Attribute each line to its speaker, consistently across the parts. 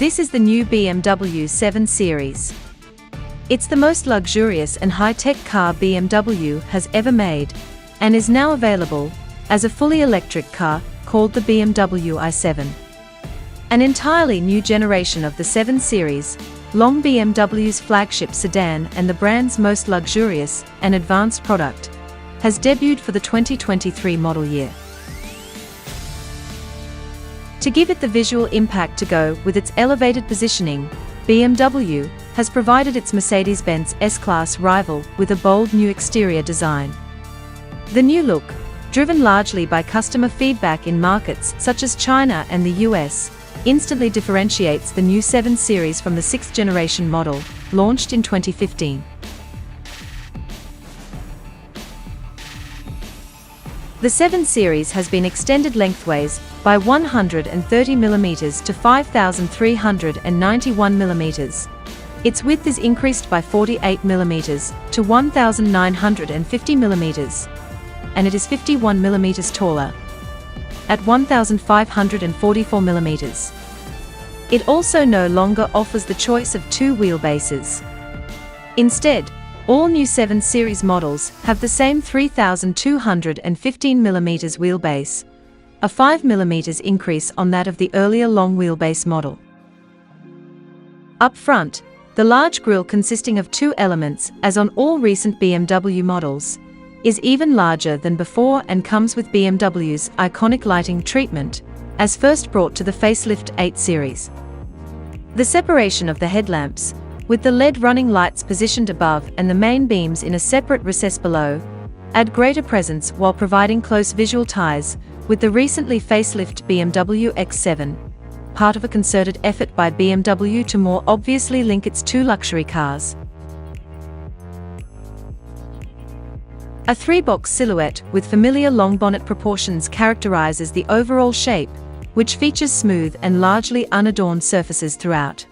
Speaker 1: This is the new BMW 7 Series. It's the most luxurious and high-tech car BMW has ever made, and is now available as a fully electric car called the BMW i7. An entirely new generation of the 7 Series, long BMW's flagship sedan and the brand's most luxurious and advanced product, has debuted for the 2023 model year. To give it the visual impact to go with its elevated positioning, BMW has provided its Mercedes-Benz S-Class rival with a bold new exterior design. The new look, driven largely by customer feedback in markets such as China and the US, instantly differentiates the new 7 Series from the 6th generation model, launched in 2015. The 7 Series has been extended lengthways by 130 mm to 5,391 mm. Its width is increased by 48 mm to 1,950 mm, and it is 51 mm taller, at 1,544 mm. It also no longer offers the choice of two wheelbases. Instead, all new 7 Series models have the same 3,215 mm wheelbase, a 5 mm increase on that of the earlier long wheelbase model. Up front, the large grille, consisting of two elements as on all recent BMW models, is even larger than before and comes with BMW's iconic lighting treatment, as first brought to the facelift 8 Series. The separation of the headlamps, with the LED running lights positioned above and the main beams in a separate recess below, add greater presence while providing close visual ties with the recently facelift BMW X7, part of a concerted effort by BMW to more obviously link its two luxury cars. A three-box silhouette with familiar long bonnet proportions characterizes the overall shape, which features smooth and largely unadorned surfaces throughout.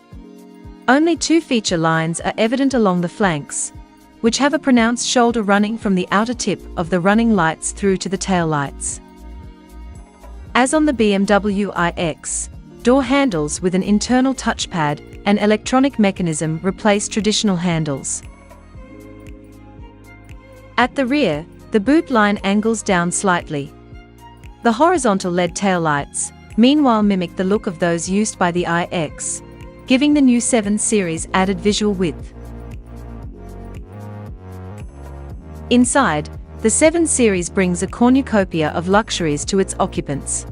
Speaker 1: Only two feature lines are evident along the flanks, which have a pronounced shoulder running from the outer tip of the running lights through to the tail lights. As on the BMW iX, door handles with an internal touchpad and electronic mechanism replace traditional handles. At the rear, the boot line angles down slightly. The horizontal LED taillights, meanwhile, mimic the look of those used by the iX, giving the new 7 Series added visual width. Inside, the 7 Series brings a cornucopia of luxuries to its occupants.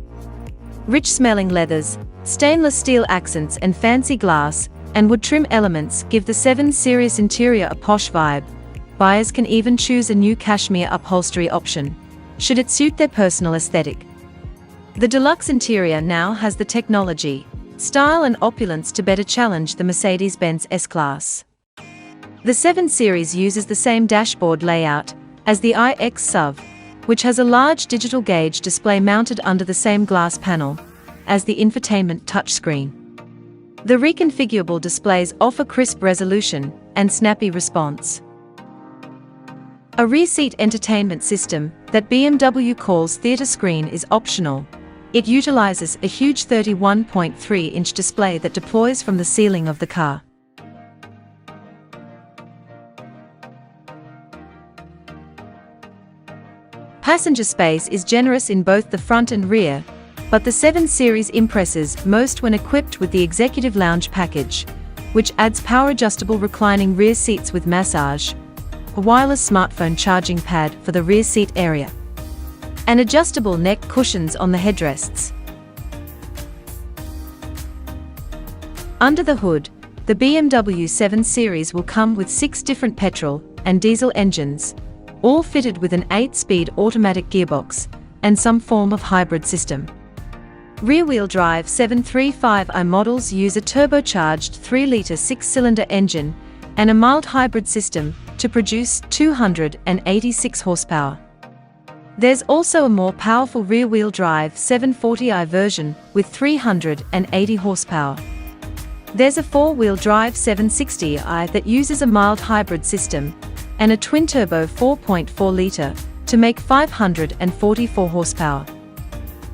Speaker 1: Rich-smelling leathers, stainless steel accents and fancy glass and wood trim elements give the 7 Series interior a posh vibe. Buyers can even choose a new cashmere upholstery option, should it suit their personal aesthetic. The deluxe interior now has the technology, style and opulence to better challenge the Mercedes-Benz S-Class. The 7 Series uses the same dashboard layout as the iX SUV, which has a large digital gauge display mounted under the same glass panel as the infotainment touchscreen. The reconfigurable displays offer crisp resolution and snappy response. A rear seat entertainment system that BMW calls Theatre Screen is optional. It utilizes a huge 31.3-inch display that deploys from the ceiling of the car. Passenger space is generous in both the front and rear, but the 7 Series impresses most when equipped with the Executive Lounge package, which adds power-adjustable reclining rear seats with massage, a wireless smartphone charging pad for the rear seat area, and adjustable neck cushions on the headrests. Under the hood, the BMW 7 Series will come with 6 different petrol and diesel engines, all fitted with an 8-speed automatic gearbox and some form of hybrid system. Rear-wheel drive 735i models use a turbocharged 3-litre 6-cylinder engine and a mild hybrid system to produce 286 horsepower. There's also a more powerful rear-wheel drive 740i version with 380 horsepower. There's a 4-wheel drive 760i that uses a mild hybrid system and a twin-turbo 4.4-litre to make 544 horsepower.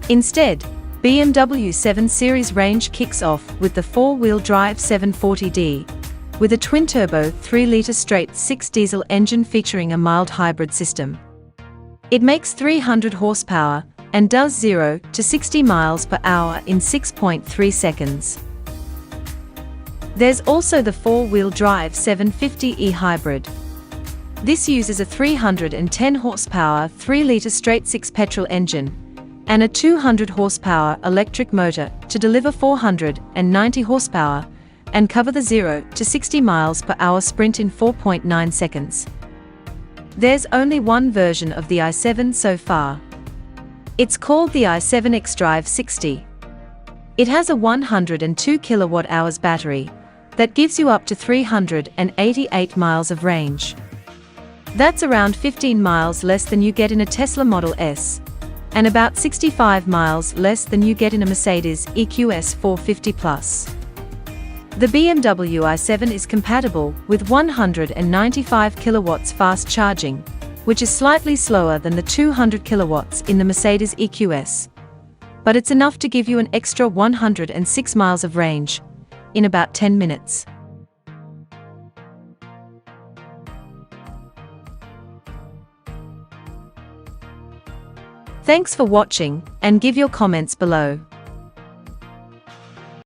Speaker 1: Instead, BMW 7 Series range kicks off with the 4-wheel drive 740D, with a twin-turbo 3-litre straight-six diesel engine featuring a mild hybrid system. It makes 300 horsepower and does 0 to 60 miles per hour in 6.3 seconds. There's also the 4-wheel drive 750e hybrid. This uses a 310 horsepower 3-litre straight-six petrol engine and a 200 horsepower electric motor to deliver 490 horsepower and cover the 0 to 60 miles per hour sprint in 4.9 seconds. There's only one version of the i7 so far. It's called the i7 xDrive 60. It has a 102 kilowatt-hours battery that gives you up to 388 miles of range. That's around 15 miles less than you get in a Tesla Model S, and about 65 miles less than you get in a Mercedes EQS 450 Plus. The BMW i7 is compatible with 195 kilowatts fast charging, which is slightly slower than the 200 kilowatts in the Mercedes EQS. But it's enough to give you an extra 106 miles of range in about 10 minutes. Thanks for watching, and give your comments below.